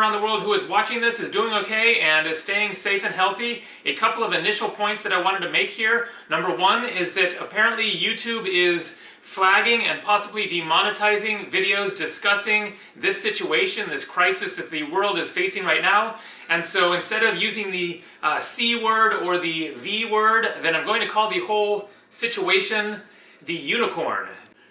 around the world who is watching this is doing okay and is staying safe and healthy. A couple of initial points that I wanted to make here. Number one is that apparently YouTube is flagging and possibly demonetizing videos discussing this situation, this crisis that the world is facing right now. And so instead of using the C word or the V word, then I'm going to call the whole situation the unicorn.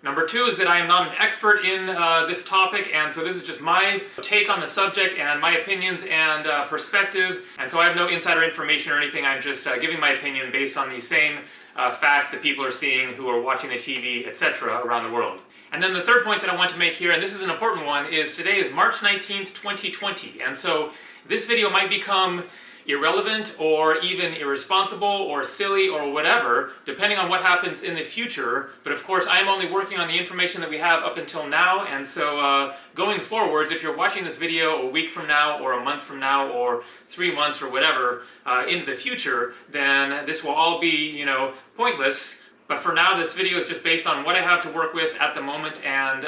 Number two is that I am not an expert in this topic, and so this is just my take on the subject and my opinions and perspective, and so I have no insider information or anything. I'm just giving my opinion based on the same facts that people are seeing who are watching the TV, etc. around the world. And then the third point that I want to make here, and this is an important one, is today is March 19th, 2020, and so this video might become irrelevant or even irresponsible or silly or whatever, depending on what happens in the future. But of course, I'm only working on the information that we have up until now, and so going forwards, if you're watching this video a week from now or a month from now or 3 months or whatever into the future, then this will all be, pointless. But for now, this video is just based on what I have to work with at the moment, and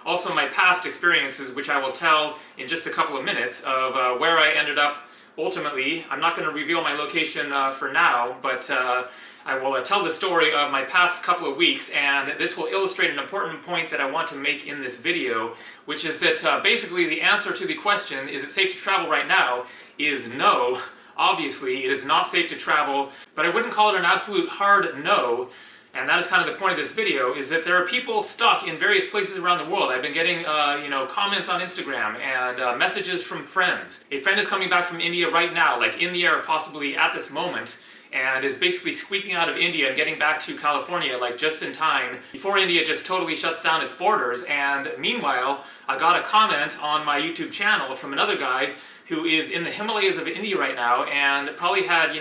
also my past experiences, which I will tell in just a couple of minutes, of where I ended up ultimately. I'm not going to reveal my location for now, but I will tell the story of my past couple of weeks, and this will illustrate an important point that I want to make in this video, which is that basically the answer to the question, is it safe to travel right now, is no. Obviously, it is not safe to travel, but I wouldn't call it an absolute hard no. And that is kind of the point of this video, is that there are people stuck in various places around the world. I've been getting, comments on Instagram and messages from friends. A friend is coming back from India right now, like in the air possibly at this moment, and is basically squeaking out of India and getting back to California like just in time before India just totally shuts down its borders. And meanwhile, I got a comment on my YouTube channel from another guy who is in the Himalayas of India right now and probably had,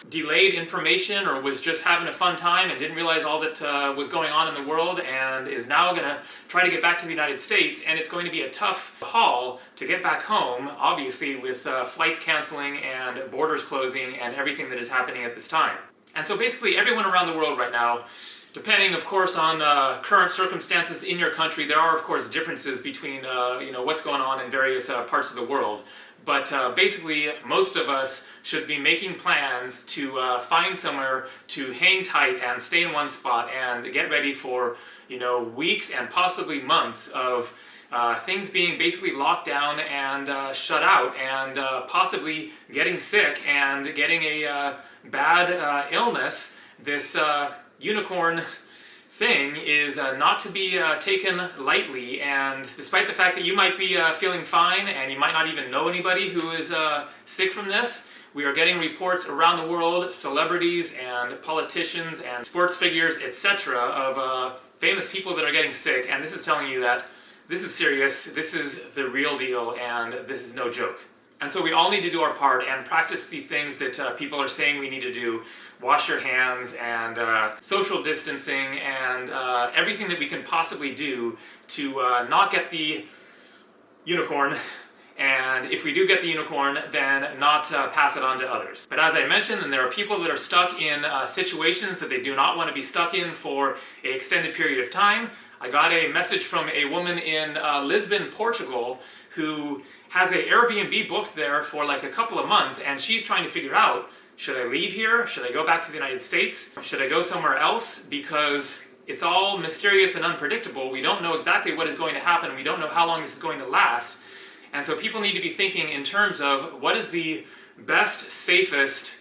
delayed information or was just having a fun time and didn't realize all that was going on in the world, and is now gonna try to get back to the United States, and it's going to be a tough haul to get back home, obviously with flights canceling and borders closing and everything that is happening at this time. And so basically everyone around the world right now, depending, of course, on current circumstances in your country, there are, of course, differences between, what's going on in various parts of the world. But basically, most of us should be making plans to find somewhere to hang tight and stay in one spot and get ready for, weeks and possibly months of things being basically locked down and shut out, and possibly getting sick and getting a bad illness. This unicorn thing is not to be taken lightly, and despite the fact that you might be feeling fine and you might not even know anybody who is sick from this, we are getting reports around the world, celebrities and politicians and sports figures, etc., of famous people that are getting sick, and this is telling you that this is serious, this is the real deal, and this is no joke. And so we all need to do our part and practice the things that people are saying we need to do. Wash your hands and social distancing and everything that we can possibly do to not get the unicorn. And if we do get the unicorn, then not pass it on to others. But as I mentioned, then there are people that are stuck in situations that they do not want to be stuck in for an extended period of time. I got a message from a woman in Lisbon, Portugal, who has an Airbnb booked there for like a couple of months, and she's trying to figure out, should I leave here? Should I go back to the United States? Should I go somewhere else? Because it's all mysterious and unpredictable. We don't know exactly what is going to happen. We don't know how long this is going to last. And so people need to be thinking in terms of what is the best, safest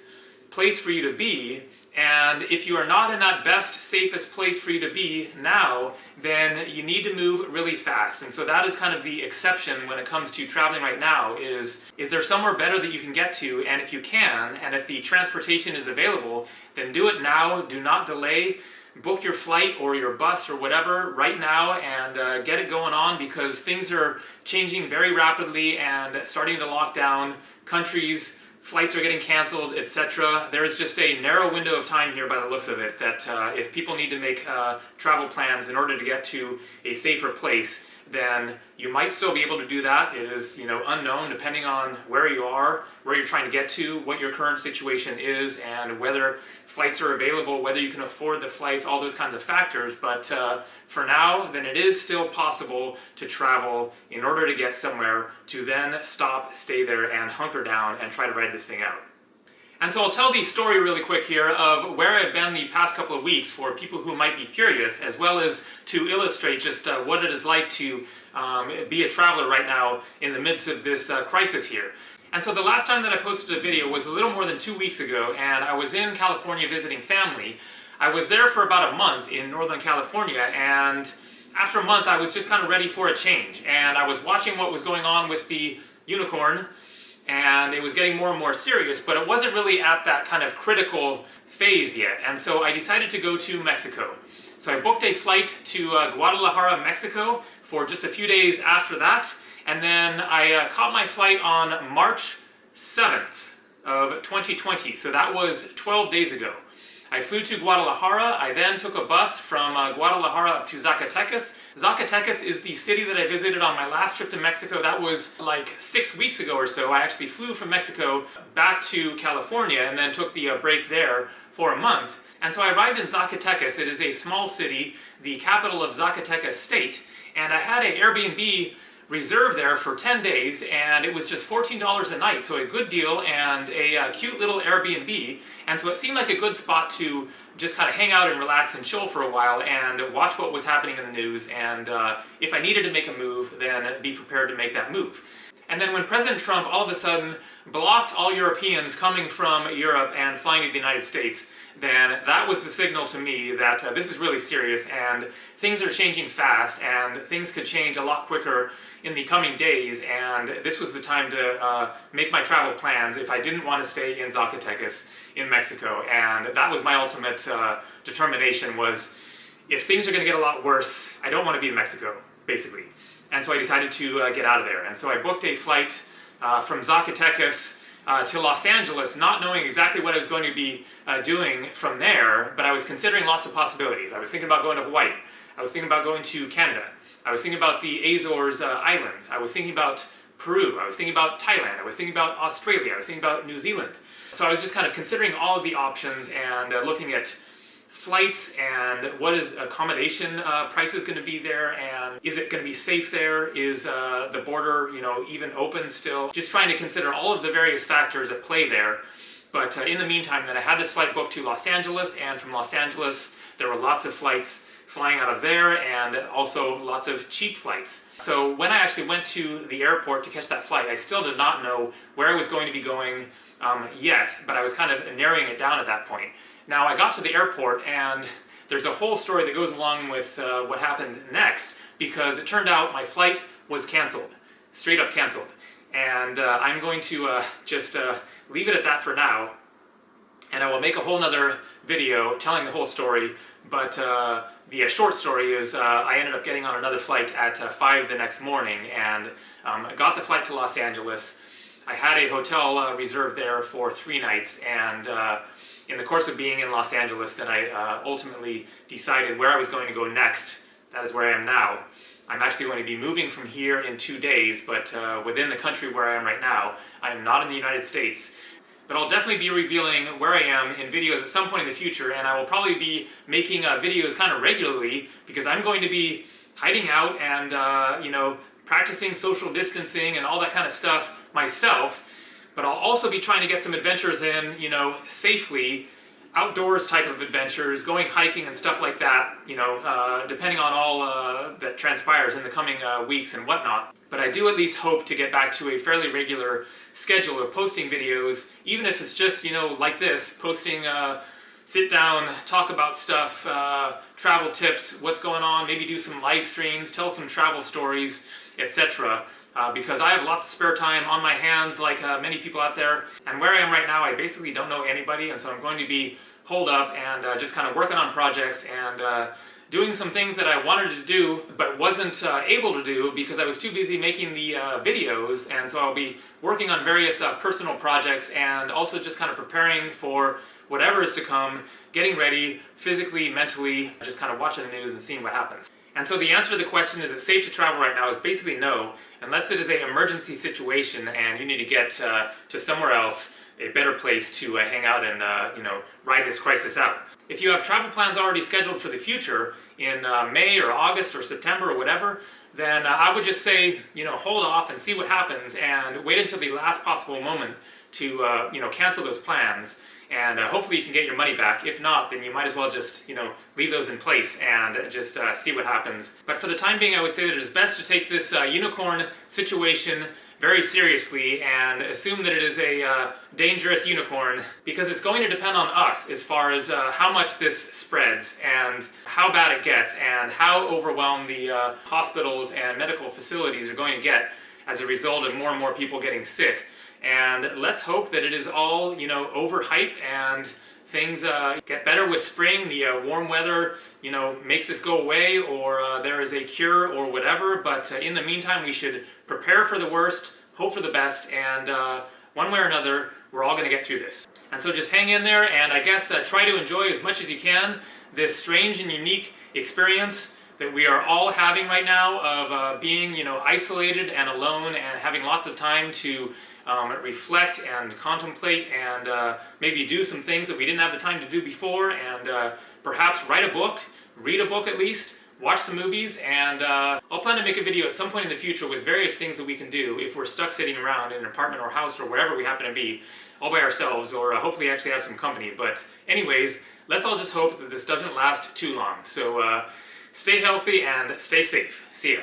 place for you to be. And if you are not in that best, safest place for you to be now, then you need to move really fast. And so that is kind of the exception when it comes to traveling right now, is there somewhere better that you can get to? And if you can, and if the transportation is available, then do it now. Do not delay. Book your flight or your bus or whatever right now and get it going on, because things are changing very rapidly and starting to lock down countries. Flights are getting canceled, etc. There is just a narrow window of time here by the looks of it that if people need to make travel plans in order to get to a safer place, then you might still be able to do that. It is, unknown depending on where you are, where you're trying to get to, what your current situation is, and whether flights are available, whether you can afford the flights, all those kinds of factors. But for now, then it is still possible to travel in order to get somewhere, to then stop, stay there, and hunker down and try to ride this thing out. And so I'll tell the story really quick here of where I've been the past couple of weeks for people who might be curious, as well as to illustrate just what it is like to be a traveler right now in the midst of this crisis here. And so the last time that I posted a video was a little more than 2 weeks ago, and I was in California visiting family. I was there for about a month in Northern California, and after a month I was just kind of ready for a change. And I was watching what was going on with the unicorn, and it was getting more and more serious, but it wasn't really at that kind of critical phase yet. And so I decided to go to Mexico. So I booked a flight to Guadalajara, Mexico for just a few days after that. And then I caught my flight on March 7th of 2020. So that was 12 days ago. I flew to Guadalajara. I then took a bus from Guadalajara up to Zacatecas. Zacatecas is the city that I visited on my last trip to Mexico. That was like 6 weeks ago or so. I actually flew from Mexico back to California and then took the break there for a month. And so I arrived in Zacatecas. It is a small city, the capital of Zacatecas state, and I had an Airbnb reserved there for 10 days, and it was just $14 a night, so a good deal and a cute little Airbnb. And so it seemed like a good spot to just kind of hang out and relax and chill for a while and watch what was happening in the news, and if I needed to make a move, then be prepared to make that move. And then when President Trump all of a sudden blocked all Europeans coming from Europe and flying to the United States, then that was the signal to me that this is really serious and things are changing fast and things could change a lot quicker in the coming days, and this was the time to make my travel plans if I didn't want to stay in Zacatecas in Mexico. And that was my ultimate determination, was if things are going to get a lot worse, I don't want to be in Mexico, basically. And so I decided to get out of there. And so I booked a flight from Zacatecas to Los Angeles, not knowing exactly what I was going to be doing from there, but I was considering lots of possibilities. I was thinking about going to Hawaii. I was thinking about going to Canada. I was thinking about the Azores Islands. I was thinking about Peru. I was thinking about Thailand. I was thinking about Australia. I was thinking about New Zealand. So I was just kind of considering all of the options and looking at flights and what is accommodation prices going to be there, and is it going to be safe there? Is the border, even open still? Just trying to consider all of the various factors at play there. But in the meantime, then I had this flight booked to Los Angeles, and from Los Angeles there were lots of flights flying out of there, and also lots of cheap flights. So when I actually went to the airport to catch that flight, I still did not know where I was going to be going yet, but I was kind of narrowing it down at that point. Now I got to the airport, and there's a whole story that goes along with what happened next, because it turned out my flight was canceled, straight up canceled. And I'm going to just leave it at that for now, and I will make a whole nother video telling the whole story. But the short story is I ended up getting on another flight at 5 the next morning, and got the flight to Los Angeles. I had a hotel reserved there for 3 nights, and in the course of being in Los Angeles, then I ultimately decided where I was going to go next. That is where I am now. I'm actually going to be moving from here in 2 days, but within the country where I am right now. I am not in the United States. But I'll definitely be revealing where I am in videos at some point in the future, and I will probably be making videos kind of regularly, because I'm going to be hiding out and practicing social distancing and all that kind of stuff myself. But I'll also be trying to get some adventures in, safely, outdoors type of adventures, going hiking and stuff like that, depending on all that transpires in the coming weeks and whatnot. But I do at least hope to get back to a fairly regular schedule of posting videos, even if it's just, like this, posting, sit down, talk about stuff, travel tips, what's going on, maybe do some live streams, tell some travel stories, etc. Because I have lots of spare time on my hands, like many people out there. And where I am right now, I basically don't know anybody, and so I'm going to be holed up and just kind of working on projects and doing some things that I wanted to do but wasn't able to do because I was too busy making the videos. And so I'll be working on various personal projects, and also just kind of preparing for whatever is to come, getting ready physically, mentally, just kind of watching the news and seeing what happens. And so the answer to the question, is it safe to travel right now, is basically no, unless it is an emergency situation and you need to get to somewhere else, a better place to hang out and ride this crisis out. If you have travel plans already scheduled for the future in May or August or September or whatever, then I would just say, hold off and see what happens and wait until the last possible moment to cancel those plans, and hopefully you can get your money back. If not, then you might as well just leave those in place and just see what happens. But for the time being, I would say that it is best to take this unicorn situation very seriously and assume that it is a dangerous unicorn, because it's going to depend on us as far as how much this spreads and how bad it gets and how overwhelmed the hospitals and medical facilities are going to get as a result of more and more people getting sick. And let's hope that it is all overhyped and things get better with spring, the warm weather makes this go away, or there is a cure or whatever. But in the meantime, we should prepare for the worst, hope for the best, and one way or another, we're all going to get through this. And so just hang in there, and I guess try to enjoy as much as you can this strange and unique experience that we are all having right now of being isolated and alone and having lots of time to reflect and contemplate and maybe do some things that we didn't have the time to do before, and perhaps write a book, read a book at least, watch some movies, and I'll plan to make a video at some point in the future with various things that we can do if we're stuck sitting around in an apartment or house or wherever we happen to be all by ourselves, or hopefully actually have some company. But anyways, let's all just hope that this doesn't last too long. So stay healthy and stay safe. See ya.